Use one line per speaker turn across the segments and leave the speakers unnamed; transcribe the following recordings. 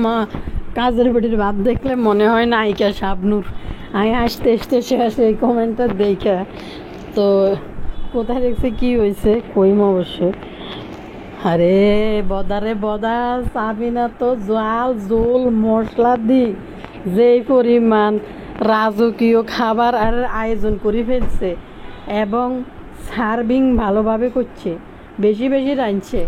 মা কাজের বেটির ভাব দেখলে মনে হয় নায়িকা শাবনূর। আমি আসতে আসতে শেষ এই কমেন্টটা দেখে তো কোথায় দেখছে কি হয়েছে কইম অবশ্যই। আরে বদারে বদা সাবিনা তো জাল জোল মশলা দি যেই পরিমাণ রাজকীয় খাবার আর আয়োজন করে ফেলছে এবং সার্ভিং ভালোভাবে করছে, বেশি বেশি রাঁধছে।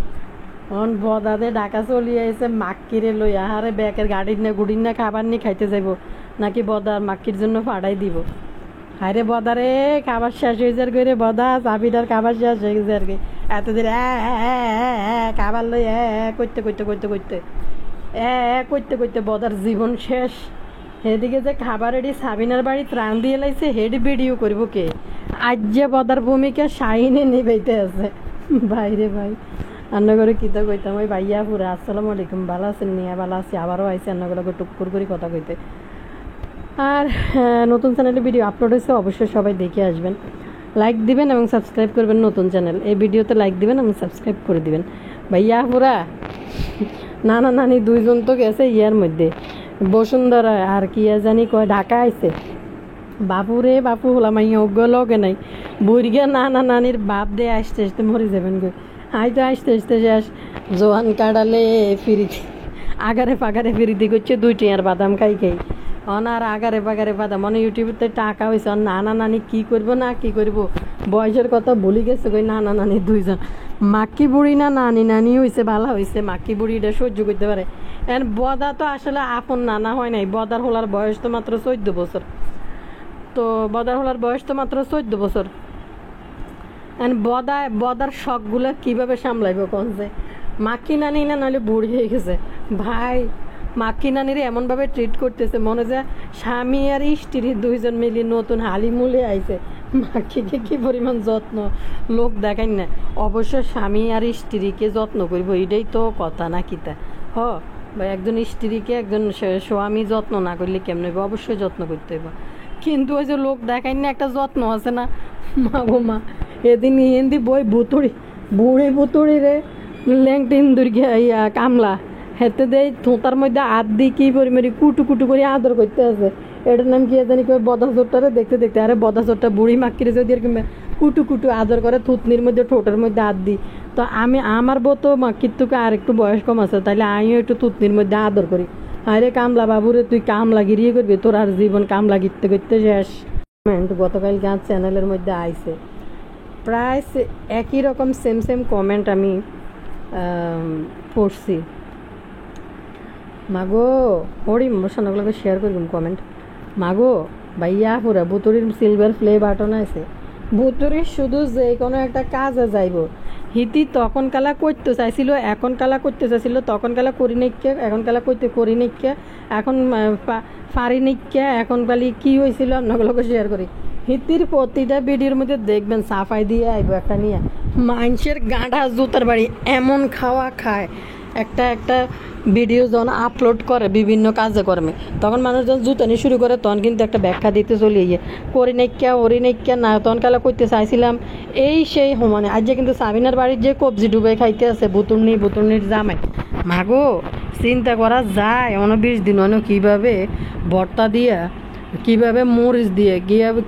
অন বদাদে ঢাকা চলিয়ে এসে মাক্কিরে লই আহারে ব্যাকের গাড়ির না গুড়ির না খাবার নিয়ে খাইতে যাইব নাকি বদার মাক্কির জন্য ফাড়াই দিব। আরে বদারে খাবার শেষ হয়ে যার করে বদা চাবিটার খাবার শেষ হয়ে গেছে আর কি এতদিন খাবার লই করতে করতে করতে করতে করতে করতে বদার জীবন শেষ। সেদিকে যে খাবার এটি সাবিনার বাড়ি ত্রাণ দিয়ে লাইছে হেডি ভিডিও করবো কে? আজ যে বদার ভূমিকা শাহিনে নিবাইতে আছে। ভাইরে ভাই রান্না করে কিতা কইতাম ওই ভাইয়া পুরা আসসালামু আলাইকুম, ভালো আছেন? নিয়ে ভালো আছি, আবারও আইসি রান্নাগুলোকে টুকুর করে কথা কইতে। আর নতুন চ্যানেলে ভিডিও আপলোড হয়েছে, অবশ্যই সবাই দেখে আসবেন, লাইক দিবেন এবং সাবস্ক্রাইব করবেন। নতুন চ্যানেল এই ভিডিওতে লাইক দিবেন এবং সাবস্ক্রাইব করে দিবেন। ভাইয়া পুরা নানা নানি দুইজন তো গেছে ইয়ার মধ্যে বসুন্ধরা আর কি জানি কয় ঢাকা আইছে। বাপুরে বাপু হলাম অজ্ঞ লগে নাই বুড়িয়া নানা নানির বাপ দিয়ে আসতে আসতে মরে যাবেন গো। তো আসতে আসতে শেষ জোয়ান কাটালে ফিরিতে আগারে পাগারে ফিরিতে করছে 2টি আর বাদাম খাই খাই অনার আগারে পাগারে বাদাম মানে ইউটিউবতে টাকা হয়েছে। নানা নানি কি করবো না কি করবো বয়সের কথা ভুলি গেছে কই নানা নানি দুইজন। মাক্কি বুড়ি না নানি নানি হয়েছে ভালো হয়েছে, মাক্কি বুড়ি এটা সহ্য করতে পারে। এর বদা তো আসলে আপন নানা হয় নাই, বদার হলার বয়স তো মাত্র 14 বছর। তো বদার হলার বয়স তো মাত্র 14 বছর। বদার শখগুলো কীভাবে সামলাইব কনছে? মাক্কি নানি না নাহলে বুড়ি হয়ে গেছে ভাই। মাক্কি নানিরে এমনভাবে ট্রিট করতেছে মনে যায় স্বামী আর স্ত্রী দুইজন মিলিয়ে নতুন হালিমুলে আইছে। মাক্কিকে কি পরিমাণ যত্ন লোক দেখাই না। অবশ্য স্বামী আর স্ত্রীকে যত্ন করবো এটাই তো কথা নাকি তা বা একজন স্ত্রীকে একজন স্বামী যত্ন না করলে কেমন হইব? অবশ্যই যত্ন করতে হইব, কিন্তু ওই যে লোক দেখাই না একটা যত্ন আছে না। মা গো মা এদিন হিন্দি বই বুতুড়ি রে ল্যাংটিন দুর্গা ইয়া কামলা হেতে দেয় থোঁতার মধ্যে হাত দিয়ে কী পরিমাণে কুটু কুটু করে আদর করতে আছে। এটার নাম কি জানি কই বদা চোরটারে দেখতে দেখতে আরে বদা চোরটা বুড়ি মাক্কিরে যদি এরকম কুটু কুটু আদর করে থুতনির মধ্যে ঠোঁটের মধ্যে হাত দিই। তো আমার বউ তো মাক্কির থেকে আর একটু বয়স কম আছে, তাইলে আমিও একটু থুতনির মধ্যে আদর করি। আরে কামলা বাবুরে তুই কামলা গিরিয়ে করবি, তোর আর জীবন কামলা গিরতে করতে শেষ। গতকাল গান চ্যানেলের মধ্যে আইছে প্রায় একই রকম সেম কমেন্ট আমি পড়ছি। মাগো পড়ি মোশনগুলোকে শেয়ার করলাম কমেন্ট। মাগো ভাইয়া পুরা বুতুরির সিলভার প্লে বাটন আছে, বুতুরি শুধু যে কোনো একটা কাজে যাইব হিতি তখন কালা করতে চাইছিল, এখন কালা করতে চাইছিল, তখন কালা করি নাইকে, এখন কালা করতে করি নাইকে, এখন পারি নাইকে, এখন কালি কী হয়েছিল আপনাগুলোকে শেয়ার করি। হিতির প্রতিটা ভিডিওর মধ্যে দেখবেন সাফাই দিয়ে আইব একটা নিয়ে মানুষের গাঁডা জুতার বাড়ি এমন খাওয়া খায়। একটা ভিডিও যখন আপলোড করে বিভিন্ন কাজে কর্মে তখন মানুষ যখন জুতানি শুরু করে তখন কিন্তু একটা ব্যাখ্যা দিতে চলে গিয়ে করি নাইকা ওরি নাইকা না তখন কালা করতে চাইছিলাম এই সেই সমানে। আজ যে কিন্তু সাবিনার বাড়ির যে কবজি ডুবে খাইতে আছে বুতুর্নির জামাই। মাগো চিন্তা করা যায় 20 দিন কীভাবে ভর্তা দিয়া কীভাবে মরিচ দিয়ে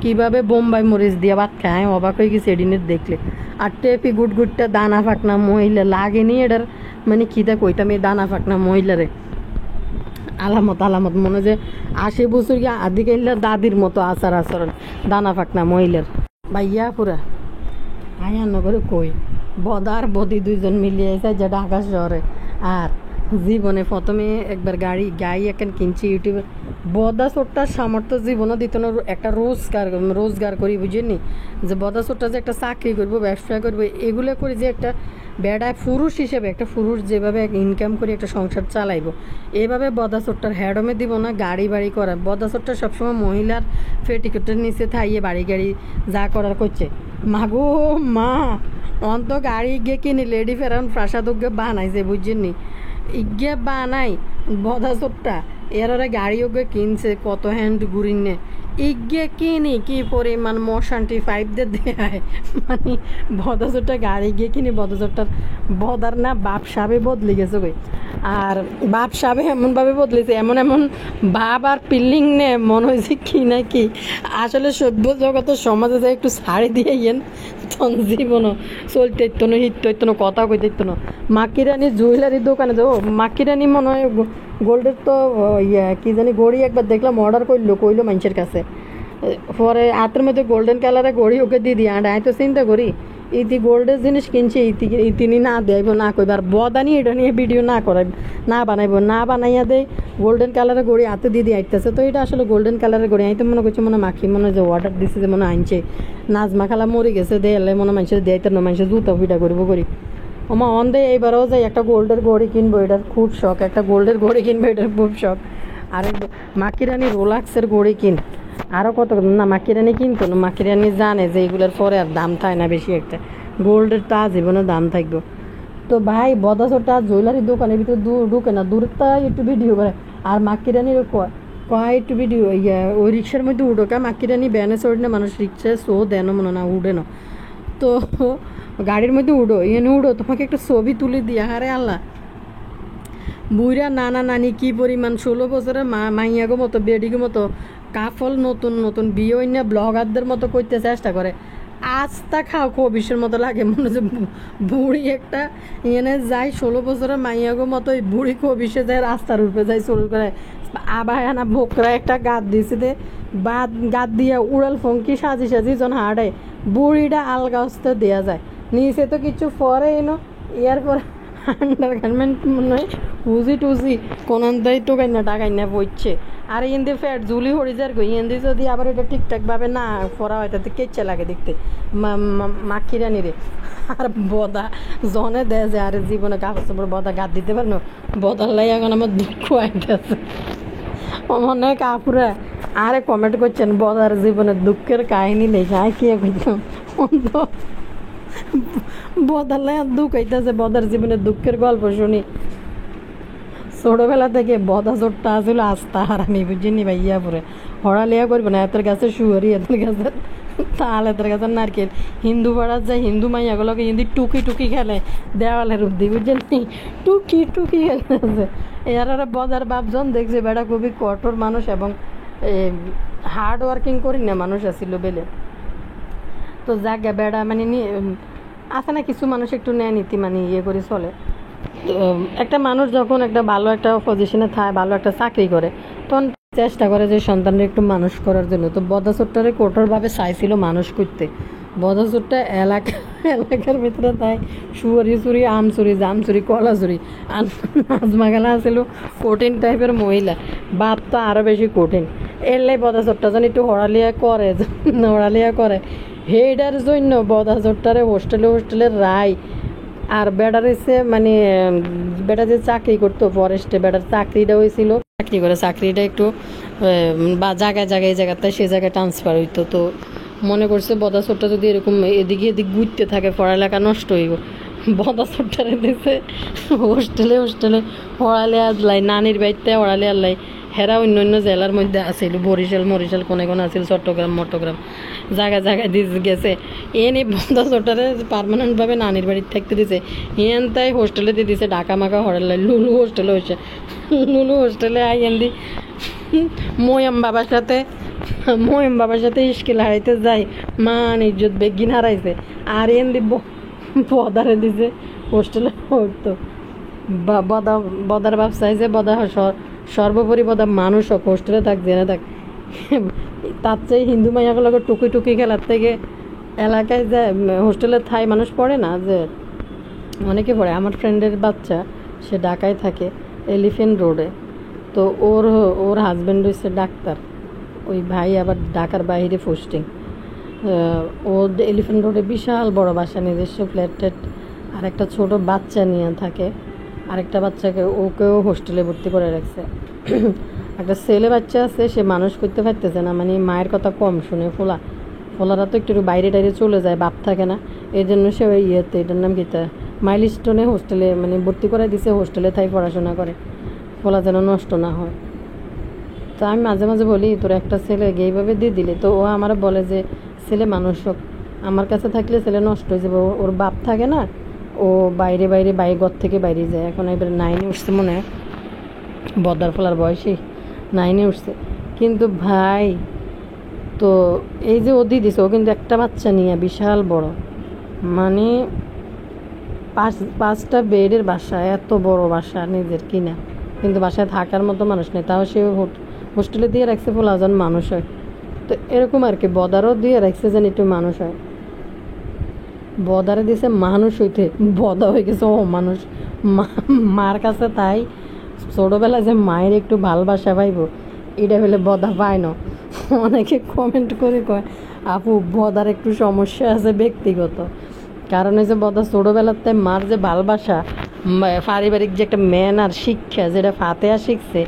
কীভাবে বোম্বাই মরিচ দিয়ে ভাত খায় অবাক হয়ে গেছে এডিনের দেখলে। আর টেপি গুটগুটটা দানা ফাঁকনা মহিলা লাগেনি এটার মানে খিদা কইতাম এই দানা ফাঁকনা মহিলারে আলামত মনে যে 80 বছর গিয়ে আদি কাইলার দাদির মতো আচরণ দানা ফাঁকনা মহিলার। ভাইয়া পুরা আয়া নগরে কই বদার বদি দুইজন মিলিয়ে এসে যে ঢাকা শহরে। আর জীবনে প্রথমে একবার গাড়ি এখন কিনছি ইউটিউবে বদা চোরটার সামর্থ্য জীবনও দিত না। একটা রোজগার করি বুঝিনি যে বদা চোরটা যে একটা চাকরি করবো ব্যবসা করবো এগুলো করে যে একটা বেড়ায় পুরুষ হিসেবে একটা পুরুষ যেভাবে ইনকাম করে একটা সংসার চালাইবো এভাবে বদা চোরটার হ্যাডমে দিব না। গাড়ি করা বদা চোরটা সবসময় মহিলার পেটিকোটের নিচে থাইয়ে বাড়ি যা করার করছে। মাগো মা অন্ত গাড়ি গিয়ে কিনে লেডি ফেরান প্রাসাদ বানাইছে বুঝছেননি ইগে বানাই বদা চোরটা এর গাড়িও কিনছে কত হ্যান্ড ঘুরিনে ইগে কিনি কি পরিমাণ মোশান্টি ফাইভ দিয়ে দেয় মানে বদজোরটা গাড়ি গিয়ে কিনি বদজোরটার বদার না বাপ সাবে বদলে গেছে কই আর বাপ সাবে এমনভাবে বদলেছে এমন এমন ভাব আর পিল্লিং নে মনে হয়েছে কি না কি আসলে সভ্য জগতের সমাজে যায় একটু ছাড়ি দিয়ে ইয়েন তখন জীবনও চলতে ইত্য না হিট ইত্য না কথা কইতে ইত্য না মাকিরানি জুয়েলারির দোকানে যাবো মাকিরানি মনে হয় গোল্ডের তো ইয়ে কি জানি ঘড়ি একবার দেখলাম অর্ডার কইলো মানুষের কাছে পরে হাতের মধ্যে গোল্ডেন কালারের ঘড়ি ওকে দিয়ে দিই আর আমি তো চিন্তা করি ইতি গোল্ডের জিনিস কিনছে তিনি না দেব না কইবার বদানি এটা নিয়ে ভিডিও না করে না বানাইয়া দেয় গোল্ডেন কালারের ঘড়ি হাতে দিয়ে আইতেছে তো এটা আসলে গোল্ডেন কালারের ঘড়ি আমি তো মনে করছি মনে মাখি মনে যে অর্ডার দিচ্ছে যে মনে আনছে নাজমা খালা মরে গেছে দেয়ালে মনে মানুষের দেয় না মানুষের জুতা ফিটা করবো করি ওমা অন্ধে এইবারও যাই একটা গোল্ডের ঘড়ি কিনবো এটার খুব শখ একটা গোল্ডের ঘড়ি কিনবো এটার খুব শখ আর মাকিরানি রোলাক্সের ঘড়ি কিন আরও কত না মাকিরানি কিনতো না মাকিরানি জানে যে এইগুলোর পরে আর দাম থাকে না বেশি একটা গোল্ডের তা জীবনে দাম থাকবো তো ভাই বদাসরটা জুয়েলারির দোকানের ভিতরে ঢুকে না দূরটা একটু ভিডিও করে আর মাকিরানির কয় একটু ভিডিও ইয়া ওই রিক্সার মধ্যে উঠো কা মাকিরানি ব্যানে চড়ি না মানুষ রিক্সায় শো দেন মনে না উঠে না তো গাড়ির মধ্যে উঠো উঠো তোমাকে একটা ছবি তুলে দিয়া আরে আল্লাহ বুইরা নানা নানি কি পরিমাণ 16 বছরের মাইয়াগো মতো বেডিগো মতো কাফল নতুন নতুন বিয়ে না ব্লগারদের মতো করতে চেষ্টা করে আস্তা খাও কবিশের মতো লাগে মনে হচ্ছে বুড়ি একটা এনে যায় 16 বছরের মাইয়াগো মতো ওই বুড়ি কবিশে যায় রাস্তার উপরে যায় চুল করে আবার না ভোকরা একটা গাদ দিয়েছে দে গাদ দিয়ে উড়াল ফঙ্কি সাজি জন হাঁটে বুড়িটা আলগা হস্তে দেওয়া যায় নিচে তো কিছু পরে এনো ইয়ার পরে আন্ডার গার্মেন্ট মনে হয় উজি টুজি কোনান্দাই তো কাইনা টাকাইনা পড়ছে আর ইন্দি ফ্যাট জুলি হরি যার গই ইন্দি যদি আবার এটা ঠিকঠাকভাবে না করা হয় তাতে কেচ্ছে লাগে দেখতে মাখিরানি রে আর বদা জনে দেয় যে আরে জীবনে কাপড় চাপড় বদা গাদ দিতে পারে না বদার লাই এখন আমার দুঃখ আইতেছে মনে হয় কাপুরা আরে কমেন্ট করছেন বদার জীবনের দুঃখের কাহিনী নেই আয় কি করতাম বদার লাই দুঃখ হইতেছে বদার জীবনের দুঃখের গল্প শুনি ছোটবেলা থেকে বদা জোরটা আসলে আস্তা আর আমি বুঝিনি ভাইয়া পরে হড়ালিয়া করবো না এতের গাছে শুয়ারি এতের গাছের তাল এতের গাছের নারকেল হিন্দু পাড়ার যায় হিন্দু মাইয়াগুলোকে হিন্দি টুকি খেলে দেওয়ালের উদ্দি বুঝছেন টুকি খেলতেছে এরা বদার বাপজন দেখছে বেড়া খুবই কঠোর মানুষ এবং হার্ড ওয়ার্কিং করি না মানুষ আসিল বেলে তো জায়গা বেড়া মানে আছে না কিছু মানুষ একটু নেয় নীতি মানে ইয়ে করে চলে একটা মানুষ যখন একটা ভালো একটা পজিশনে থাকে ভালো একটা চাকরি করে তখন চেষ্টা করে যে সন্তানরা একটু মানুষ করার জন্য তো বদাচোরটারে কঠোরভাবে চাইছিল মানুষ করতে বদাচোরটা এলাকার ভিতরে তাই শুয়ারি চুরি আম চুরি জাম চুরি কলা চুরি আর নাজমা গেলা আছিল কঠিন টাইপের মহিলা বাপ তো আরও বেশি কঠিন এলে বদাচোরটা যেন একটু হড়ালিয়া করে হেডার জন্য বদাচোরটারে হোস্টেলে রায় আর বেড়ার হয়েছে মানে বেটা যে চাকরি করতো ফরেস্টে বেটার চাকরিটা হয়েছিল চাকরিটা একটু বা জায়গায় জায়গাতে সে জায়গায় ট্রান্সফার হইতো তো মনে করছে বদাচোরটা যদি এরকম এদিক ঘুরতে থাকে পড়ালেখা নষ্ট হইব বদাচোরটারে দিছে হোস্টেলে পড়ালে আসলাই নানির বাড়িতে পড়ালে আসলাই হেরা অন্য জেলার মধ্যে আছিল মরিশাল কোনে আছিল চট্টগ্রাম জায়গায় গেছে এনে বদাচোরটারে পার্মানেন্টভাবে নানির বাড়িতে থাকতে দিছে তাই হোস্টেলে দিয়ে দিছে ঢাকা মাকা হরালাই লুলু হোস্টেলে আই এনদি ময়াম বাবার সাথে স্কিল হারাইতে যাই মান ইজ্জত বেগিন হারাইছে আর এনদি বদারে দিছে হোস্টেলে পড়তো বদার বাপ চাইছে বদা সর্বোপরি বদা মানুষ হোক হোস্টেলে থাক জেনে থাক তার চেয়ে হিন্দু মাইয়াগুলোকে টুকি খেলার থেকে এলাকায় যে হোস্টেলে থাই মানুষ পড়ে না যে অনেকে পড়ে আমার ফ্রেন্ডের বাচ্চা সে ঢাকায় থাকে এলিফেন্ট রোডে তো ওর হাজব্যান্ড হচ্ছে ডাক্তার ওই ভাই আবার ঢাকার বাইরে পোস্টিং ও এলিফেন্ট রোডে বিশাল বড় বাসা নিজস্ব ফ্ল্যাট আর একটা ছোট বাচ্চা নিয়ে থাকে আরেকটা বাচ্চাকে ওকেও হোস্টেলে ভর্তি করে রাখছে একটা ছেলে বাচ্চা আছে সে মানুষ করতে পারতেছে না মানে মায়ের কথা কম শুনে ফোলারা তো একটু বাইরে টাইরে চলে যায় বাপ থাকে না এই জন্য সে ওই এটার নাম গীতা মাইলস্টোনে হোস্টেলে মানে ভর্তি করে দিছে হোস্টেলে তাই পড়াশোনা করে ফোলা যেন নষ্ট না হয় তো আমি মাঝে মাঝে বলি তোর একটা ছেলে এইভাবে দিয়ে দিলে, তো ও আমার বলে যে ছেলে মানুষ হোক, আমার কাছে থাকলে ছেলে নষ্ট হয়ে যাবে, ওর বাপ থাকে না, ও বাইরে বাইরে ঘর থেকে বাইরে যায়। এখন এবার 9-এ উঠছে মনে হয়, বদার ফলার বয়সী 9-এ উঠছে। কিন্তু ভাই, তো এই যে ও দিয়ে দিছে, ও কিন্তু একটা বাচ্চা নিয়ে বিশাল বড়, মানে 5টা বেডের বাসা, এত বড় বাসা নিজের কিনা, কিন্তু বাসায় থাকার মতো মানুষ নেই, তাও সে হোস্টেলে দিয়ে রাখছে যেন মানুষ হয়। তো এরকম আর কি, বদারও দিয়ে রাখছে যেন একটু মানুষ হয়। বদারে দিছে মানুষ হইতে, বদা হয়ে গেছে ও মানুষ। মার কাছে তাই ছোটোবেলায় যে মায়ের একটু ভালোবাসা পাইব, এটা হলে বদা পায় না। অনেকে কমেন্ট করে কয় আপু বদার একটু সমস্যা আছে ব্যক্তিগত, কারণ এই যে বদা ছোটোবেলাতে মার যে ভালোবাসা, পারিবারিক যে একটা ম্যানার শিক্ষা, যেটা ফাতেহা শিখছে,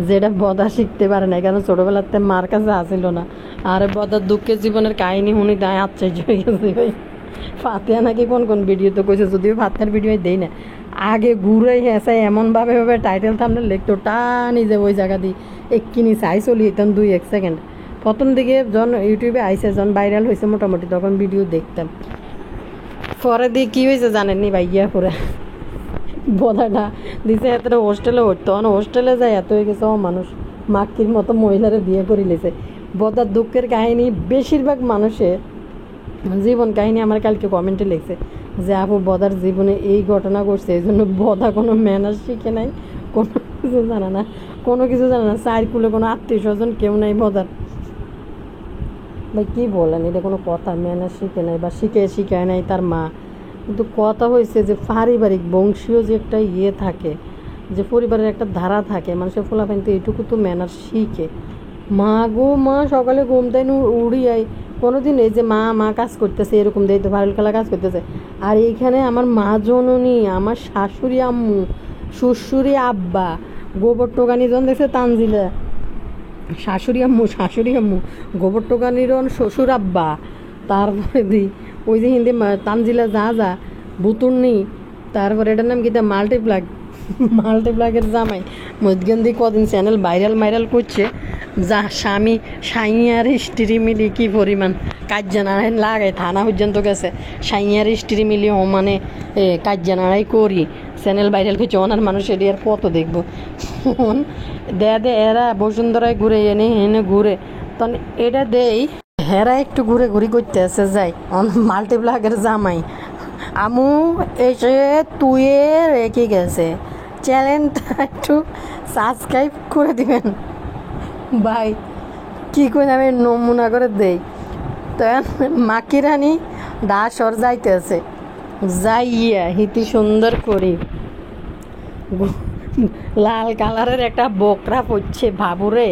যেটা বদা শিখতে পারে না, কারণ ছোটোবেলাতে মার কাছে আসিল না। আর বদার দুঃখের জীবনের কাহিনী শুনি তাই আশ্চর্য হয়ে গেছে ভাই। ফাতেহা নাকি কোন কোন ভিডিওতে কইছে, যদিও ফাতেহার ভিডিও দেই না, আগে ঘুরে হেসে এমনভাবে ভাবে টাইটেল থামলে লিখতো টানি যে ওই জায়গা দিয়ে এক্ষিনি চাই চলি তখন 2-1 সেকেন্ড। প্রথম দিকে যখন ইউটিউবে আইসে, যখন ভাইরাল হয়েছে মোটামুটি, তখন ভিডিও দেখতাম। পরে দিয়ে কী হয়েছে জানেননি ভাইয়া, করে বদাটা দিছে এতটা হোস্টেলে উঠতো, তখন হোস্টেলে যায় এত হয়ে গেছে ও মানুষ, মাক্কির মতো মহিলারা বিয়ে করে লেছে। বদার দুঃখের কাহিনী বেশিরভাগ মানুষের জীবন কাহিনী আমার কালকে কমেন্টে লিখছে যে আপু বদার জীবনে এই ঘটনা ঘটছে, এই জন্য বদা কোনো ম্যানার শিখে নাই, কোনো কিছু জানে না, কোনো কিছু জানে না, সাইকুলে কোনো আত্মীয় স্বজন কেউ নাই বদার। ভাই কী বলেন, এটা কোনো কথা? ম্যানার শিখে নাই বা শিখায় নাই তার মা, কিন্তু কথা হয়েছে যে পারিবারিক বংশীয় যে একটা থাকে, যে পরিবারের একটা ধারা থাকে, মানুষের ফোলাফাইন তো এইটুকু তো ম্যানার শিখে। মা গো মা, সকালে ঘুম তাই উড়িয়াই কোনো দিন এই যে মা কাজ করতেছে এরকম দেয় তো ভাইরাল খেলা কাজ করতেছে, আর এইখানে আমার মা জননী, আমার শাশুড়ি আম্মু, শ্বশুরি আব্বা, গোবর টোকানি জন দেখছে তানজিলা, শাশুড়ি আম্মু গোবর টোকানির শ্বশুর আব্বা, তারপরে ওই যে হিন্দি তানজিলা যা বুতুর্নি, তারপরে এটার নাম কি মাল্টিপ্লাগের জামাই মধ্যগন্ধি কদিন চ্যানেল ভাইরাল করছে, যা স্বামী সাইয়ার স্ত্রী মিলি কি পরিমাণ কার্যানাড়াই লাগাই, থানা পর্যন্ত গেছে, সাইয়ার স্ত্রী মিলি মানে কার্যানাড়াই করি চ্যানেল ভাইরাল করছে। ওনার মানুষ এটি আর কত দেখবো, দে এরা বসুন্ধরায় ঘুরে এনে ঘুরে, তখন এটা দেই হেরা একটু ঘুরি করতে আসে যাই মাল্টিপ্লাগের জামাই আমু এসে তুয়ে রেখে গেছে, চ্যানেলটা একটু সাবস্ক্রাইব করে দিবেন ভাই। কী করে আমি নমুনা করে দেই, তো মাকি রানী দাসর যাইতেছে, যাইয়া হিতি সুন্দর করি লাল কালারের একটা বকরা পড়ছে ভাবুরে,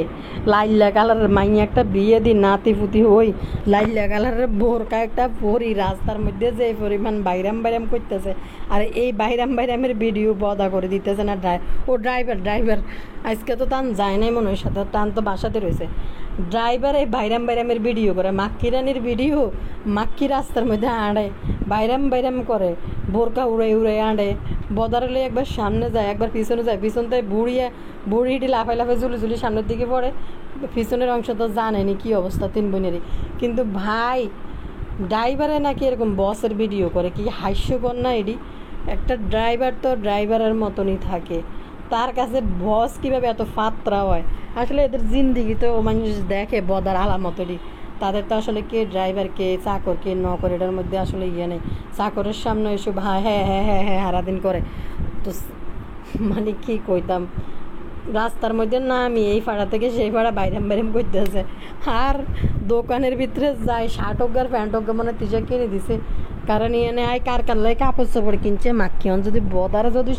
লাইলা কালারের মাইয়া একটা বিয়ে দি নাতি পুতি হই, লাইলা কালারের বোরকা একটা পরি, রাস্তার মধ্যে যে পরিমাণ বাইরাম করতেছে, আর এই বাইরামের ভিডিও বদা করে দিতেছে না ড্রাইভার আজকে তো টান যায় নাই মনে হয়, সাথে টান তো বাসাতে রয়েছে, ড্রাইভার এই বাইরামের ভিডিও করে, মাক্কি রানির ভিডিও, মাক্কি রাস্তার মধ্যে আড়ে বাইরাম করে, বোরকা উড়ে আড়ে, বদারলে একবার সামনে যায় একবার পিছনে যায়, পিছন থেকে বুড়িটি লাফাই ঝুলি সামনের দিকে পড়ে, পিছনের অংশ তো জানেনি কী অবস্থা 3 বোনেরই। কিন্তু ভাই ড্রাইভারে নাকি এরকম বসের ভিডিও করে, কি হাস্যকর না এটি? একটা ড্রাইভার তো ড্রাইভারের মতনই থাকে, তার কাছে বস কীভাবে এত ফাত্রা হয়? আসলে এদের জিন্দিগি তো মানুষ দেখে বদার আলামতরই, তাদের তো আসলে কে ড্রাইভার কে চাকর কে নকর এটার মধ্যে আসলে নেই। চাকরের সামনে এসব হ্যাঁ হারাদিন করে, তো মানে কি কইতাম, রাস্তার মধ্যে না আমি এই পাড়া থেকে সেই পাড়া বাইরাম করতেছে, আর দোকানের ভিতরে যাই শার্ট হোক প্যান্ট হোক মানে টিশার্ট কিনে দিছে, কারণ এনে আয় কার লাই কাপড় চাপড় কিনছে মাখিয়ন, যদি বদারে যদি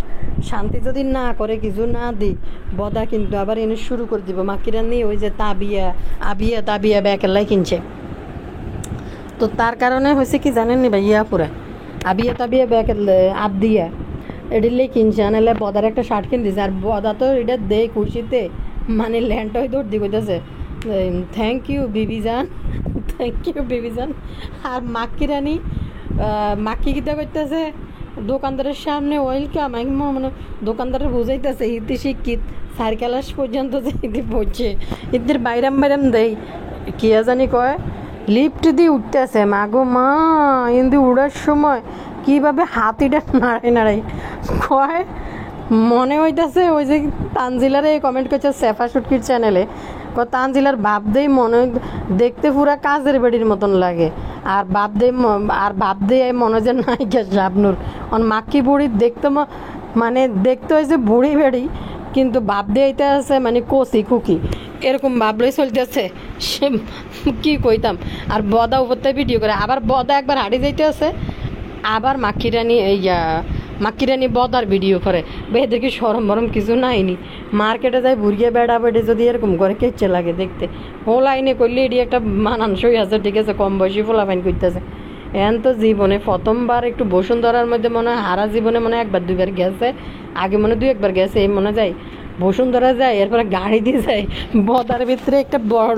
শান্তি যদি না করে কিছু না দিই, বদা কিন্তু আবার এনে শুরু করে দিব মাকিরা নিয়ে, ওই যে তাবিয়া ব্যাকের লাই কিনছে। তো তার কারণে হয়েছে কি জানেন নি ভাই, পুরা তাবিয়া ব্যাকের আবদিয়া এডিলে কিনছে, আনালে বদার একটা শার্ট কিনে দিছে, আর বদা তো এটা দেয় খুশিতে মানে ল্যান্ড হয়ে দৌড় দি কইতেছে থ্যাংক ইউ বিবিজান। আর মাক্কি রানী মাক্কি কিতা করতেছে, দোকানদারের সামনে ওয়েলকাম, আমি মানে দোকানদারের বুঝাইতেছে ইতি শিক্ষিত 4 ক্লাস পর্যন্ত যে ইতি পড়ছে, ইতির বাইরাম বাইরাম দেয় কি জানি কয় লিফট দিয়ে উঠতেছে, মাগো মা ইন্দি উড়ার সময় কীভাবে হাতিটা নাড়াই নাড়াই কয় মনে হইতেছে ওই যে তানজিলারে কমেন্ট করছে সেফা শুটকির চ্যানেলে, তানজিলার বাপ দেই মনে দেখতে পুরা কাজের বেড়ির মতন লাগে, আর বাপ দেই মনে যে নায়িকা শাবনূর অন মাক্কি বুড়ি দেখতে মানে দেখতে হয়েছে বুড়ি বেড়ি, কিন্তু বাপ দিয়েতে আছে মানে কচি কুকি এরকম ভাবলেই চলতেছে সে কি কইতাম। আর বদা উপরতে ভিডিও করে, আবার বদা একবার হারিয়ে যাইতে আছে, আবার মাক্কিরানি বদার ভিডিও করে, বেদের কি সরম বরম কিছু নাইনি, মার্কেটে যায় বুড়িয়ে বেড়া বেড়ে যদি এরকম করে কেচ্ছে লাগে দেখতে, ও লাইনে করলে এটি একটা মানানসই আছে, ঠিক আছে কম বয়সী ফোলাফাইন করতেছে। এখন তো জীবনে প্রথমবার একটু বসুন্ধরার মধ্যে মনে হয় হারা জীবনে মনে হয় 1-2 বার গেছে, আগে মনে 2-1 বার গেছে, এই মনে যায় বসুন্ধরা যায়, এরপরে গাড়ি দিয়ে যায়, বদার ভিতরে একটা বড়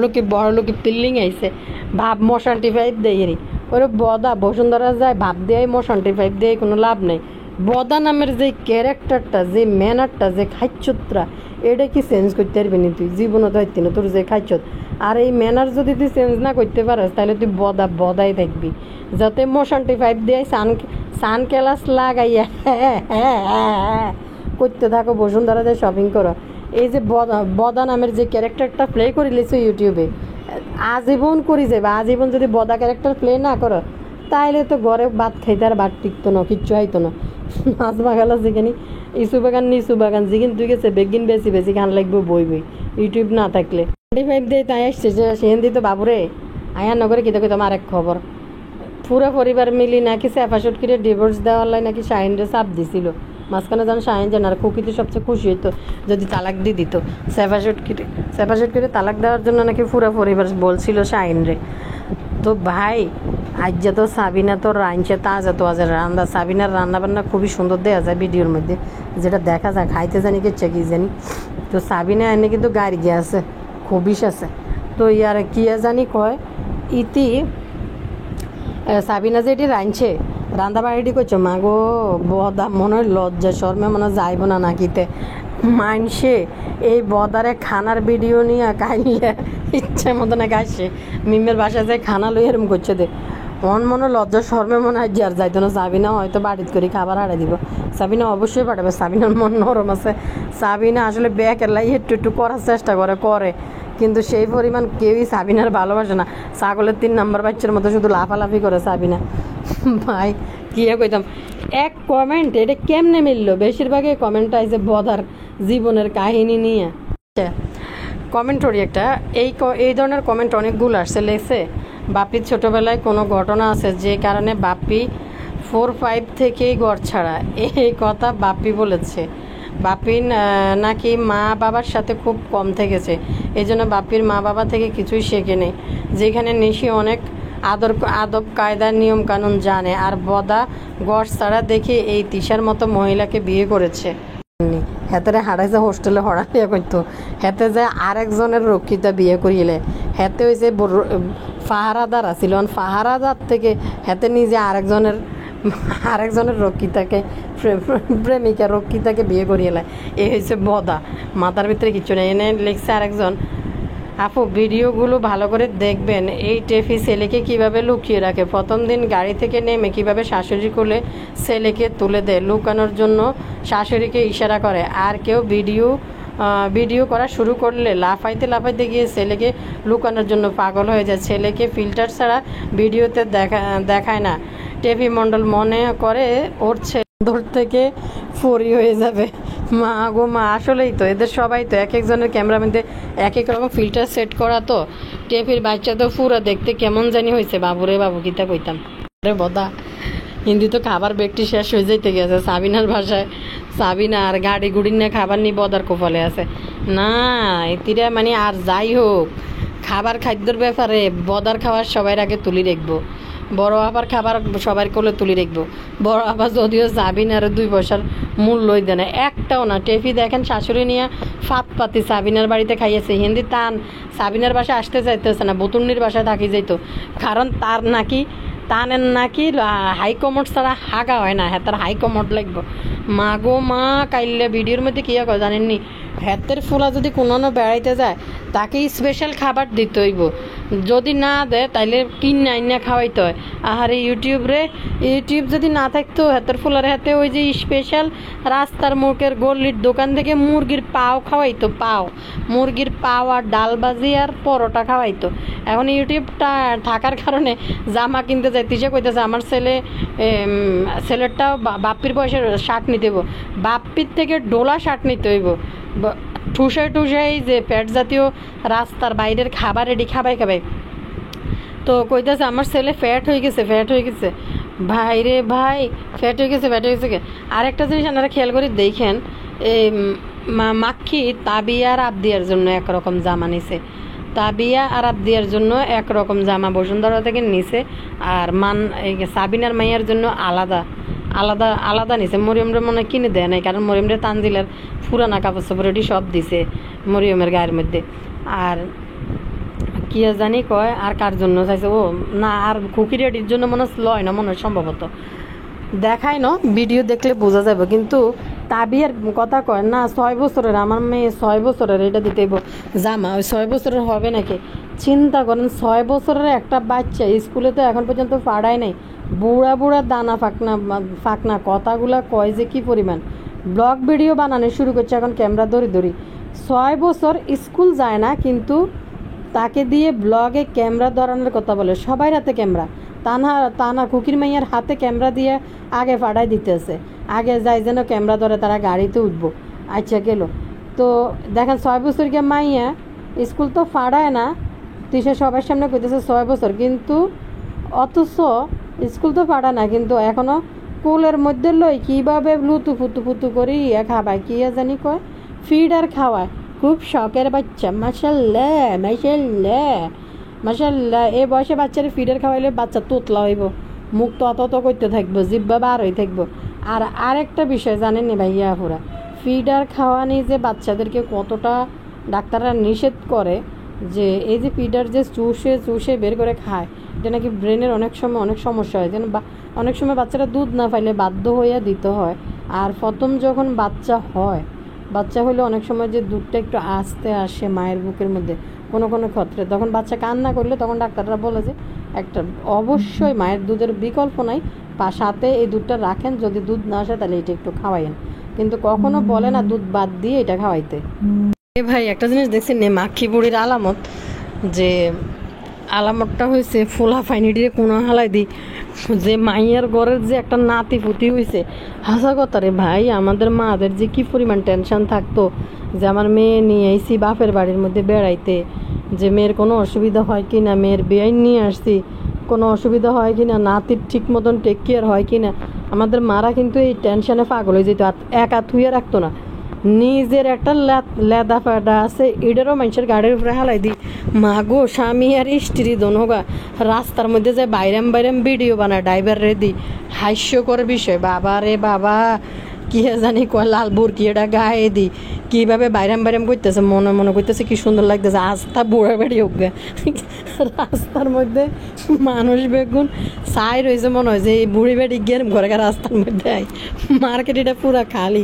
লোকে পিল্লিং আইছে, ভাব মশান্টি পাইপ দেয় নি ওরে বদা বসুন্ধরা যায় ভাব দেয় মশান্টি পাইপ দেয় কোনো লাভ নেই। বদা নামের যে ক্যারেক্টারটা, যে ম্যানারটা, যে খাইচ্ছতরা, এটা কি চেঞ্জ করতে পারবি না তুই জীবনত হইতি না তোর যে খাইচ্ছত, আর এই ম্যানার যদি তুই চেঞ্জ না করতে পারিস তাহলে তুই বদাই থাকবি, যাতে মোশান্টি পাইপ দিয়ে সান ক্লাস লাগাইয়া করতে থাকো, বসুন্ধরা যায় শপিং করো। এই যে বদা নামের যে ক্যারেক্টারটা প্লে করে লিছো ইউটিউবে, আজীবন করি যাবে, আজীবন যদি বদা ক্যারেক্টার প্লে না করো তাইলে তো ঘরে ভাত খাইতে আর ভাত টিকতো না, কিচ্ছু হইতো না। মাছ বাগালা যেখানে ইসু বাগান নিচু বাগান যেখানে তুই গেছে বেগিন বেশি গান লাগবে বই ইউটিউব না থাকলে 25 দিয়ে তাই আসছে যে সেখান দিয়ে তো বাবুরে আয়া নগরে কিতা কইতাম আরেক খবর, পুরো পরিবার মিলি নাকি সেফা শুটকিরে ডিভোর্স দেওয়ার লাই নাকি শাহিনরে চাপ দিছিল, মাঝখানে যেন শাহিন যেন আর কুকিতে সবচেয়ে খুশি হইতো যদি তালাক দিয়ে দিত, সেফা শুটকিরে তালাক দেওয়ার জন্য নাকি পুরো পরিবার বলছিল শাহিনরে। তো ভাই আজ তো সাবিনা তো রাঁধছে তাজা রান্না, সাবিনার রান্না বান্না খুবই সুন্দর দেওয়া যায় ভিডিওর মধ্যে, যেটা দেখা যায় খাইতে জানি কিচ্ছে কি জানি। তো সাবিনা এনে কিন্তু গাড়ি গিয়ে আছে খবিস আছে, তো ইয়ার কি জানি কয় ইতি সাবিনা যে এটি রাঁধছে রান্না বাড়িটি করছো মাগো বদা মনে হয় লজ্জা শর্মে মনে হয় যাইব না নাকিতে মানসে এই বদারে খানার ভিডিও নিয়ে কাইলে ইচ্ছে মতো নাকি আসছে মিমের বাসায় যায় খানা লই এরম করছে দে মনে লজ্জা শর্মে মনে হয় আর যাইতো না, সাবিনা হয়তো বাড়িতে করে খাবার হারা দিব, সাবিনা অবশ্যই পাঠাবে, সাবিনার মন নরম আছে, সাবিনা আসলে ব্যাকের লাই একটু করার চেষ্টা করে কিন্তু সেই পরিমাণ কেউই সাবিনার ভালোবাসে না, ছাগলের 3 নম্বর বাচ্চার মতো শুধু লাফালাফি করে সাবিনা। ভাই কি কইতাম এক কমেন্ট এটা কেমনে মিললো, বেশিরভাগই কমেন্ট আইছে বদার জীবনের কাহিনী নিয়ে কমেন্ট করি একটা, এই ধরনের কমেন্ট অনেকগুলো আসছে, লেখছে বাপির ছোটোবেলায় কোনো ঘটনা আছে যে কারণে বাপি 4-5 থেকেই ঘর ছাড়া, এই কথা বাপি বলেছে, বাপির নাকি মা বাবার সাথে খুব কম থেকেছে, এই জন্য বাপির মা বাবা থেকে কিছুই শেখে নেই, যেখানে নিশি অনেক আদব কায়দার নিয়ম কানুন জানে, আর বদা ঘর ছাড়া দেখে এই তিশার মতো মহিলাকে বিয়ে করেছে, হেতেরে হারাইছে হোস্টেলে হড়াইয়া করতো, হেতে যে আরেকজনের রক্ষিতা বিয়ে করিলে, হেতে হয়েছে ফাহারাদার আছিল, ফাহারাদার থেকে হেতে নিজে আরেকজনের রক্ষিতাকে বিয়ে করিয়েলে, এই হয়েছে বদা, মাথার ভিতরে কিছু নেই। এনে লিখছে আরেকজন, আপু ভিডিওগুলো ভালো করে দেখবেন, এই টেফি ছেলেকে কিভাবে লুকিয়ে রাখে, প্রথম দিন গাড়ি থেকে নেমে কিভাবে শাশুড়ি কোলে ছেলেকে তুলে দেয়, লুকানোর জন্য শাশুড়িকে ইশারা করে, আর কেউ ভিডিও করা শুরু করলে লাফাইতে গিয়ে ছেলেকে লুকানোর জন্য পাগল হয়ে যায়, ছেলেকে ফিল্টার ছাড়া ভিডিওতে দেখায় না, টেফি মণ্ডল মনে করে ওর ছেলে দূর থেকে ফরি হয়ে যাবে, মা গো মা আসলেই তো এদের সবাই তো এক একজনের ক্যামেরাম্যানদের এক এক রকম ফিল্টার সেট করা, তো টেফির বাচ্চা তো পুরো দেখতে কেমন জানি হয়েছে, বাবুরে বাবু কিতা কইতাম রে বদা, হিন্দি তো খাবার ব্যক্তি শেষ হয়ে যাইতে গেছে, সাবিনার ভাষায় সাবিনা আর গাড়ি গুড়ি নিয়ে খাবার নিয়ে বদার কপালে আছে না, এতিরা মানে আর যাই হোক খাদ্যর ব্যাপারে বদার খাবার সবাই আগে তুলি রাখবো, বড় আবার খাবার সবার কোলে তুলি রাখবো, বড় আবার যদিও সাবিনার 2 পয়সার মূল্যই দেয় না, একটাও না, টেফি দেখেন শাশুড়ি নিয়ে পাতি সাবিনার বাড়িতে খাইয়েছে, হিন্দি টান সাবিনার বাসায় আসতে চাইতেছে না, বতুন্নির বাসায় থাকি যাইতো, কারণ তার নাকি তানের নাকি হাই কমোড ছাড়া হাগা হয় না, হ্যাঁ তার হাই কমোড লাগবে। মা গো মা, কাইলে ভিডিওর মধ্যে কী করে জানেননি, হাতের ফুলা যদি কোনো বেড়াইতে যায় তাকে স্পেশাল খাবার দিতে হইব, যদি না দেয় তাইলে কিনে আইনা খাওয়াইতে হয়। আর ইউটিউব যদি না থাকতো হাতের ফুলার হাতে ওই যে স্পেশাল রাস্তার মুখের গল্লির দোকান থেকে মুরগির পাও খাওয়াইতো, মুরগির পাও আর ডাল ভাজি আর পরোটা খাওয়াইতো। এখন ইউটিউবটা থাকার কারণে জামা কিনতে যাইতে সে কইতেছে আমার ছেলেরটাও বাপ্পির বয়সের শার্ট নিতে হইব, বাপ্পির থেকে ডোলা শার্ট নিতে হইব, ঠুসাই যে পেট জাতীয় রাস্তার বাইরের খাবার এডি খাবাই। তো কইতেছে আমার ছেলে ফ্যাট হয়ে গেছে। ভাই রে ভাই, ফ্যাট হয়ে গেছে। আরেকটা জিনিস আপনারা খেয়াল করে দেখেন, এই মাক্ষী তাবিয়া আর আবদিয়ার জন্য একরকম জামা নিছে, তাবিয়া আর আবদিয়ার জন্য একরকম জামা বসুন্ধরা থেকে নিছে, আর সাবিনার মাইয়ার জন্য আলাদা নিছে। মরিয়মরে মনে কিনে দেয় নাই, কারণ মরিয়মরে তানজিলের পুরানা কাপড় চাপড় এটি সব দিছে মরিয়মের গায়ের মধ্যে। আর কি জানি কয় আর কার জন্য চাইছে, ও না আর খুকির এটির জন্য মনে লয় না, মনে হয় সম্ভবত দেখায় না, ভিডিও দেখলে বোঝা যাবে। কিন্তু তাবিয়ার কথা কয় না, 6 বছরের আমার মেয়ে, 6 বছরের এটা দিতে জামা, ওই 6 বছরের হবে নাকি? চিন্তা করেন, 6 বছরের একটা বাচ্চা স্কুলে তো এখন পর্যন্ত পাড়ায় নাই, বুড়া দানা ফাঁকনা কথাগুলা কয় যে কি পরিমাণ। ব্লগ ভিডিও বানানো শুরু করছে এখন ক্যামেরা ধরি। 6 বছর স্কুল যায় না, কিন্তু তাকে দিয়ে ব্লগে ক্যামেরা ধরানোর কথা বলে, সবাই হাতে ক্যামেরা। তানা কুকির মাইয়ার হাতে ক্যামেরা দিয়ে আগে ফাড়াই দিতেছে, আগে যাই যেন ক্যামেরা ধরে তারা গাড়িতে উঠবো। আচ্ছা গেল তো দেখেন 6 বছরকে মাইয়া স্কুল তো ফাড়ায় না, তুই সবার সামনে কইতেছে 6 বছর, কিন্তু অথচ স্কুল তো ফাড়া না, কিন্তু এখনও কোলের মধ্যে লই কীভাবে ফুতু করি খাবায়, কি জানি কয় ফিডার খাওয়ায়, খুব শখের বাচ্চা। মাশাল্লাহ এই বয়সে বাচ্চারা ফিডার খাওয়াইলে বাচ্চা তোতলা হইব, মুখ তো করতে থাকবো, জিব্বা বার হয়ে থাকবো। আর আরেকটা বিষয় জানেন নি ভাইয়া পুরা, ফিডার খাওয়ানি যে বাচ্চাদেরকে কতটা ডাক্তাররা নিষেধ করে, যে এই যে ফিডার যে চুষে বের করে খায়, এটা নাকি ব্রেনের অনেক সময় অনেক সমস্যা হয়, যেন অনেক সময় বাচ্চারা দুধ না পাইলে বাধ্য হইয়া দিতে হয়। আর প্রথম যখন বাচ্চা হলে অনেক সময় যে দুধটা একটু আস্তে আসে মায়ের বুকের মধ্যে কোনো ক্ষেত্রে, তখন বাচ্চা কান্না করলে তখন ডাক্তাররা বলে যে একটা অবশ্যই মায়ের দুধের বিকল্প নাই, সাথে এই দুধটা রাখেন, যদি দুধ না আসে তাহলে এটা একটু খাওয়াইন, কিন্তু কখনো বলে না দুধ বাদ দিয়ে এটা খাওয়াইতে। ভাই একটা জিনিস দেখছি নে, মাখি বুড়ির আলামত, যে আলামতটা হয়েছে ফোলা ফাইনি দিয়ে কোনো হালাই দি, যে মাইয়ার ঘরের যে একটা নাতি পুতি হয়েছে, হাসা কথা রে ভাই, আমাদের মাদের যে কি পরিমাণ টেনশন থাকতো, যে আমার মেয়ে নিয়ে আইসি বাপের বাড়ির মধ্যে বেড়াইতে, যে মেয়ের কোনো অসুবিধা হয় কি না, মেয়ের বেআইন নিয়ে আসছি কোনো অসুবিধা হয় কি না, নাতির ঠিক মতন টেক কেয়ার হয় কি না, আমাদের মারা কিন্তু এই টেনশনে পাগল হয়ে যেত, একা থুয়ে রাখতো না, নিজের একটা লেদা ফেদা আছে এটারও মানুষের গাড়ির উপরে হালাই দি, মা গো স্বামী আর স্ত্রী দোনোগা রাস্তার মধ্যে যায় বাইরাম ভিডিও বানায় ড্রাইভার রে দি, হাস্যকর বিষয়। বাবা রে বাবা, কি জানি কয় লাল বুরকি এটা গায়ে দি, কীভাবে বাইরাম করতেছে, মনে করতেছে কি সুন্দর লাগতেছে, আস্থা বুড়া বেড়ি হোক রাস্তার মধ্যে মানুষ বেগুন চাই রয়েছে, মনে হয় যে এই বুড়ি বেড়ি গিয়ে ঘরে রাস্তার মধ্যে আয়, মার্কেট এটা পুরা খালি,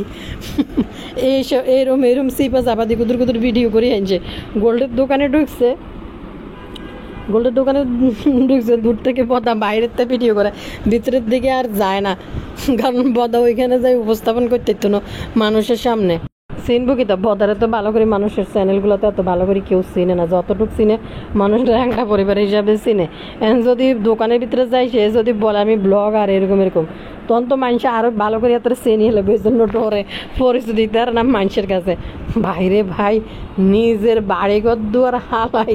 এইসব এরম সিপা চাপাদি কুদুর ভিডিও করে আনছে। গোল্ডের দোকানে ঢুকছে, দূর থেকে বদা বাইরের থেকে ভিডিও করে, ভিতরের দিকে আর যায় না, কারণ বদা ওইখানে যাই উপস্থাপন করতে তো না মানুষের সামনে। চিনবো কি তা, বদারে তো ভালো করে মানুষের চ্যানেলগুলোতে এত ভালো করে কেউ চিনে না, যতটুকু চিনে মানুষরা একটা পরিবার হিসাবে চিনে। এখন যদি দোকানের ভিতরে যাই, সে যদি বলে আমি ব্লগ আর এরকম তখন তো মানুষ আরও ভালো করে এত চিনি হলে ওই জন্য ডরে পরিস্থিতি তার নাম মানুষের কাছে। ভাইরে ভাই, নিজের বাড়িঘর দুয়ার হালাই,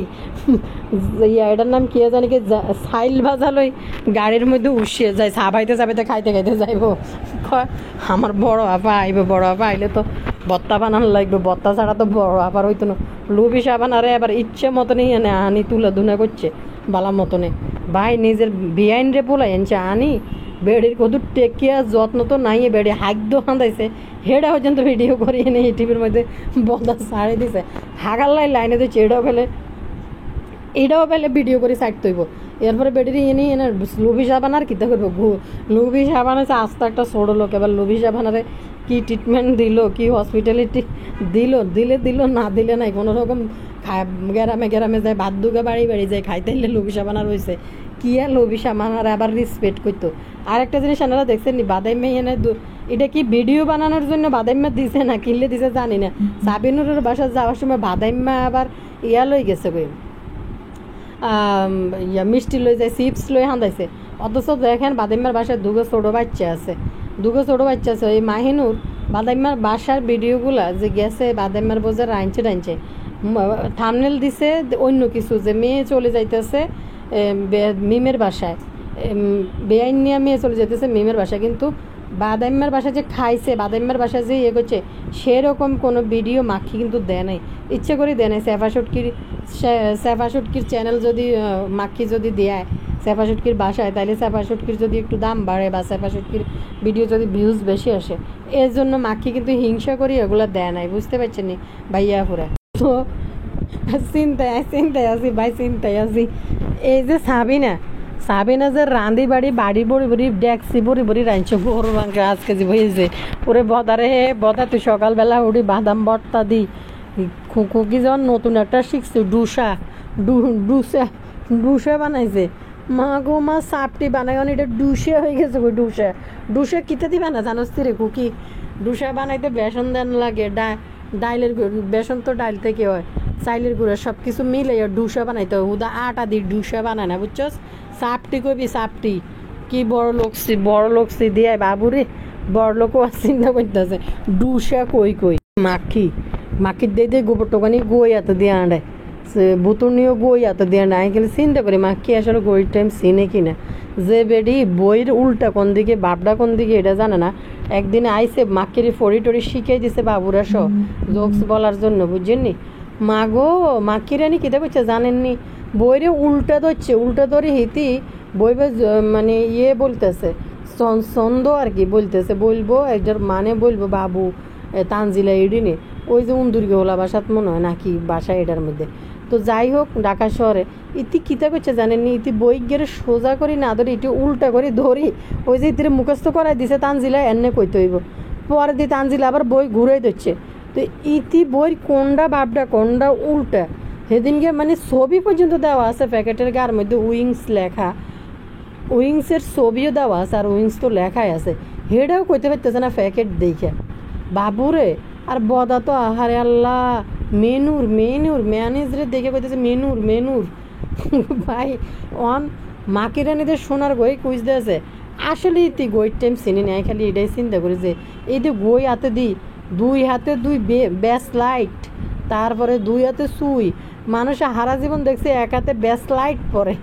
এটার নাম কি জানি কি, সাইল ভাজালই গাড়ির মধ্যে উঠিয়ে যায়, চাবাইতে খাইতে যাইব, আমার বড় আপা আইলে তো বত্তা বানানো লাগবে, বত্তা ছাড়া তো বড় আবার হইতো না, লুবি সাবান আরে এবার ইচ্ছে মতনই এনে আনি তুলে দুনা করছে বালা মতনে। ভাই নিজের বিআইন রে পোলাই আনছে আনি, বেড়ির কত টেকিয়া যত্ন তো নাই, বেড়ি হাগ্য হাঁদাইছে, হেডা পর্যন্ত ভিডিও করে এনে ইউটিউবের মধ্যে বদা ছাড়ে দিছে, হাগার লাইনে দিচ্ছে, এটাও ফেলে ভিডিও করে সাইড তৈব। এরপরে বেডির এনে এনে লোভি সাবান আর কিতা করবো, লোভি সাবান আছে আস্তে একটা ছোড়ো লোক, এবার লোভি সাবানারে কি ট্রিটমেন্ট দিল, কি হসপিটালিটি দিল না দিলে নাই, কোনো রকম গ্রামে গ্রামে যায় ভাত দুগে বাড়ি বাড়ি যায় খাইতে লোভি সাবানার হয়েছে কি আর লোভি সাবানার আবার রেসপেক্ট করতো। আর একটা জিনিস আপনারা দেখছেন নি বাদাইমে এনে এটা কি ভিডিও বানানোর জন্য বাদাইমা দিছে না কিনলে দিছে জানি না, সাবিনুরের বাসা যাওয়ার সময় বাদাইমা আবার ইয়া লই গেছে কই মিষ্টি লই যায়, চিপস লই হান্দাইছে, অথচ দেখেন বাদাইমার বাসায় দুগো ছোটো বাচ্চা আছে, এই মাহিনুর বাদাইমার বাসার ভিডিওগুলা যে গেছে বাদাইমার বোঝা রাঁধছে থামনেল দিছে অন্য কিছু, যে মেয়ে চলে যাইতেছে মিমের বাসায়, বেআইন নিয়ে মেয়ে চলে যেতেছে মিমের বাসায়, কিন্তু বাদাইম্মার বাসায় যে খাইছে, বাদাইম্মার বাসায় যে ইয়ে করছে সেরকম কোনো ভিডিও মাখি কিন্তু দেয় নাই, ইচ্ছে করে দেয় নাই। সেফা শুটকির চ্যানেল যদি মাখি যদি দেয় সেফা শুটকির বাসায়, তাহলে সেফা শুটকির যদি একটু দাম বাড়ে বা সেফা শুটকির ভিডিও যদি ভিউজ বেশি আসে, এর জন্য মাখি কিন্তু হিংসা করি এগুলো দেয় নাই, বুঝতে পারছেন নি ভাইয়া পুরা। তো চিন্তায় আছি ভাই, চিন্তায় আছি। এই যে সাবিনা যে রাঁধি বাড়ি বড়ি ডেকসি বড়ি রাঁধছে গরু মাংস আজকে যে হয়েছে ওরে বদা তুই সকালবেলা উঠি বাদাম ভর্তা দি খুকি যখন নতুন একটা শিখছে ডুসা বানাইছে, মা গো মা সাপটি বানাই এটা ডুসে হয়ে গেছে গো, ডুসে কিতে দিবা না জানোস রে কুকি, ডুসা বানাইতে বেসন দেন লাগে, ডাইলের বেসন তো ডাইল থেকে হয়, চাইলের গুঁড়া সব কিছু মিলে ডুসা বানাইতে হয়, হুদা আটা দিয়ে ডুসা বানায় না বুঝছস। সাপটি কবি সাপটি কি বড় লোকসি দিয়ে বাবুরে বড় লোকও চিন্তা করতেছে, ডুসা কই মাখি দিয়ে গোবর টোকানি গই এত দিয়ে আঁড়ায়, সে বুতুনিও গই এত দিয়ে আঁড়ায়, গেলে চিন্তা করি মাখি আসলে গইর টাইম চিনে কিনা, যে বেডি বইয়ের উল্টা কোন দিকে বাপডা কোন দিকে এটা জানে না, একদিন আইসে মাখির ফড়ি টড়ি শিখিয়ে দিছে বাবুরা সব জোকস বলার জন্য, বুঝছেননি মা গো মাখিরানি কিতা করছে জানেননি, বইরে উল্টা ধরে হিতি বই মানে বলতেছে ছন্দ আর কি বলতেছে, বলবো একজন মানে বলবো বাবু তানজিলা এডিনে ওই যে উন্দুরগে ওলা বাসাত মনে হয় নাকি বাসা এটার মধ্যে। তো যাই হোক ঢাকা শহরে ইতি কিতা করছে জানেননি, ইতি বই গেলে সোজা করি না ধরি ইটি উল্টা করে ধরি, ওই যে ইতিরে মুখস্থ করাই দিছে তানজিলা এনে কইতে হইব, পরে দিয়ে তানজিলা আবার বই ঘুরাই দিচ্ছে। তো ইতি বই কোনটা বাপটা কোনটা উল্টা সেদিনকে মানে ছবি পর্যন্ত দেওয়া আছে প্যাকেটের গার মধ্যে, উইংস লেখা, উইংসের ছবিও দেওয়া আছে আর উইংস তো লেখাই আছে, হেটাও কইতে পারতেছে না প্যাকেট দেখে বাবুরে। আর বদা তো আহারে আল্লাহ মেনুর ম্যানেজরে দেখে কইতেছে মেনুর ভাই অন মাকিরানিদের সোনার গই খুঁজতে আছে, আসলে তুই গইর টাইম চিনি নেয়, খালি এটাই চিন্তা করি যে এই যে গই হাতে দিই, দুই হাতে দুই ব্যাস লাইট, তারপরে দুই হাতে সুই, মানুষ হারা জীবন দেখছে এক হাতে ব্যাস লাইট পরে,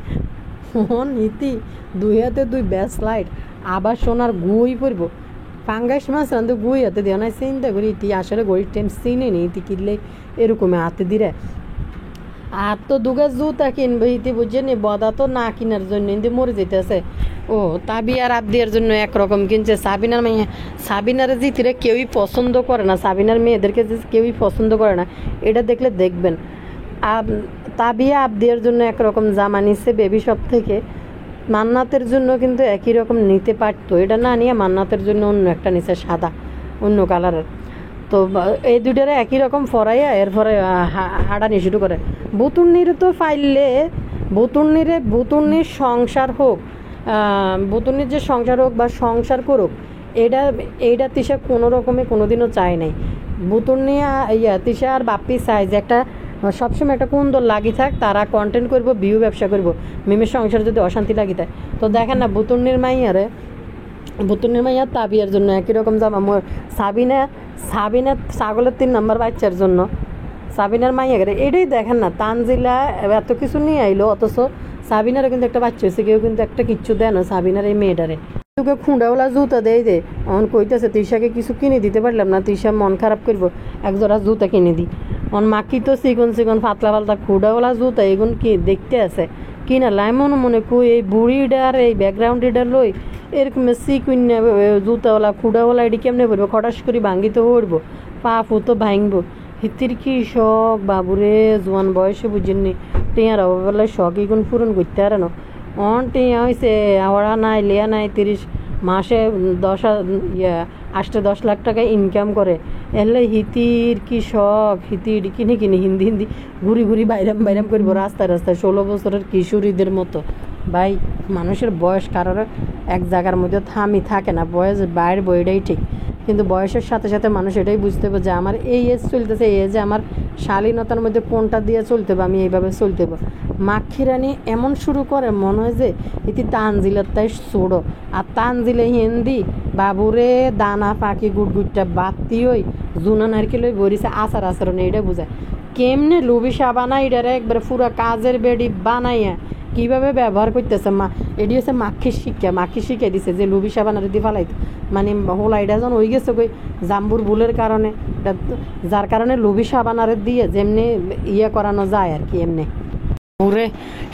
নীতি দুই হাতে দুই ব্যাস লাইট, আবার সোনার গুই পরবো, ফাঙ্গাস মাছ রান্ধে গুই হাতে দেওয়া নাই, চিন্তা করি ইতি আসলে গরির টাইম চিনে নি, ইতি কিনলে এরকম হাতে দিলে। আর তো দুগা জুতা কিনবে ইতি বুঝছেনি, বদা তো না কেনার জন্য ইন্দি মরে যেতেছে, ও তাবি আর আবদিয়ার জন্য একরকম কিনছে, সাবিনারে জিতিরে কেউই পছন্দ করে না, সাবিনার মেয়েদেরকে যে কেউই পছন্দ করে না, এটা দেখলে দেখবেন। তাবিয়া আবদিয়ার জন্য একরকম জামা নিচ্ছে বেবি শপ থেকে, মান্নাতের জন্য কিন্তু একই রকম নিতে পারতো, এটা না নিয়ে মান্নাতের জন্য অন্য একটা নিচে সাদা অন্য কালারের, তো এই দুইটারে একই রকম ফরাইয়া এরপরে হাঁটানি শুরু করে। বুতুন্নির তো ফাইললে বুতুন্নির সংসার হোক, বুতুন্নির যে সংসার হোক বা সংসার করুক, এইটা তিশা কোনো রকমে কোনোদিনও চায় নাই। বুতুন্নি তিশা আর বাপ্পি চায় যে একটা সবসময় একটা কুন্দর লাগি থাক, তারা কন্টেন্ট করবো, ভিউ ব্যবসা করবো, মিমের সংসার যদি অশান্তি লাগি থাকে। তো দেখেন না বুতুন্নির মাইয়া তাবিয়ার জন্য একই রকম জামা, সাবিনা ছাগলের 3 নম্বর বাচ্চার জন্য সাবিনার মাইয়া গেলে এটাই দেখেন না, তানজিলা এত কিছু নিয়ে আইলো, অথচ সাবিনারও কিন্তু একটা বাচ্চা হয়েছে, কেউ কিন্তু একটা কিচ্ছু দেয় না সাবিনার এই মেয়েটারে, তোকে খুঁড়াওয়ালা জুতা দেয় দে, অন কইতেছে তিশাকে কিছু কিনে দিতে পারলাম না, তিশা মন খারাপ করবো, একজোড়া জুতা কিনে দিই, অন মাকি তো চিকন পাতলা খুঁড়াওয়ালা জুতা এগুন কি দেখতে আছে কিনা লাই মনে কই এই বুড়িডার এই ব্যাকগ্রাউন্ড এডার লই এরকম চিকুন জুতাওয়ালা খুঁড়াওয়ালা এটি কেমনে পড়বো, খটাস করে ভাঙ্গি তো পড়বো, পা ফুতো ভাঙবো, হিতির কি শখ বাবুরে, জোয়ান বয়সে বুঝেননি টেয়ার অববেলায় শখ এগুন পূরণ করতে আর না, টিয়া হয়েছে ওরা নাই লিয়া নাই 30 মাসে 8-10 লাখ টাকা ইনকাম করে এলে হিতির কি শখ হিতির কিনে কিনে হিন্দি হিন্দি ঘুরি ঘুরি বাইরাম বাইরাম করবো রাস্তায় রাস্তায় 16 বছরের কিশোরীদের মতো। ভাই মানুষের বয়স কারোর এক জায়গার মধ্যে থামি থাকে না, বয়স বাইরের বইটাই ঠিক, কিন্তু বয়সের সাথে সাথে মানুষ এটাই বুঝতে হবে যে আমার এই এজ চলতেছে, এই এজে আমার শালীনতার মধ্যে কোনটা দিয়ে চলতে হবে, আমি এইভাবে চলতে হবে। মাক্ষিরানি এমন শুরু করে মনে হয় যে ইতি তানজিলের তাই ছোড়ো, আর তানজিলে হিন্দি বাবুরে দানা পাখি গুটগুটটা বাতি ওই জুনা নারকেল ওই বরিছে আচার আচরণ এইটা বোঝায়। কেমনে লুবি সাবানা এটারে একবারে পুরো কাজের বেডি বানাইয়া কীভাবে ব্যবহার করতেছে এটি হচ্ছে মাক্ষির শিক্ষা দিছে যে লুবি সাবানার দিয়ে ফালাইতো, মানে হোল আইডা যখন হয়ে গেছে কই জাম্বুর ভুলের কারণে, যার কারণে লুবি সাবানারে দিয়ে যেমনি করানো যায় আর কি এমনি ওরে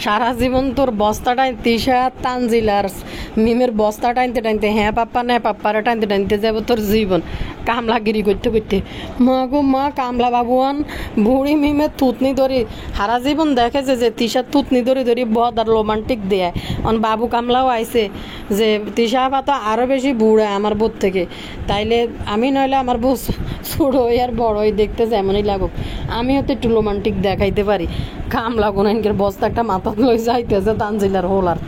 সারা জীবন তোর বস্তাটা তিশা তানজিলার মিমের বস্তা টানতে টানতে হ্যাঁ পাপ্পা না পাপ্পারা টানতে টানতে যাব তোর জীবন কামলাগিরি করতে করতে। মা গো মা কামলা বাবুয়ান বুড়ি মিমের থুতনি ধরি সারা জীবন দেখেছে যে তিশার থুতনি ধরি ধরি বদ আর রোমান্টিক দেয়। অন বাবু কামলাও আইছে যে তিশা পাতা আরও বেশি বুড়া আমার বোধ থেকে, তাইলে আমি নইলে আমার বউ ছোটো হই আর বড় হই দেখতে যেমনই লাগুক আমিও তো একটু রোমান্টিক দেখাইতে পারি। কামলা কোনাইনকের বস্তা একটা মাথা লই যাইতেছে তানজিলার হোলার।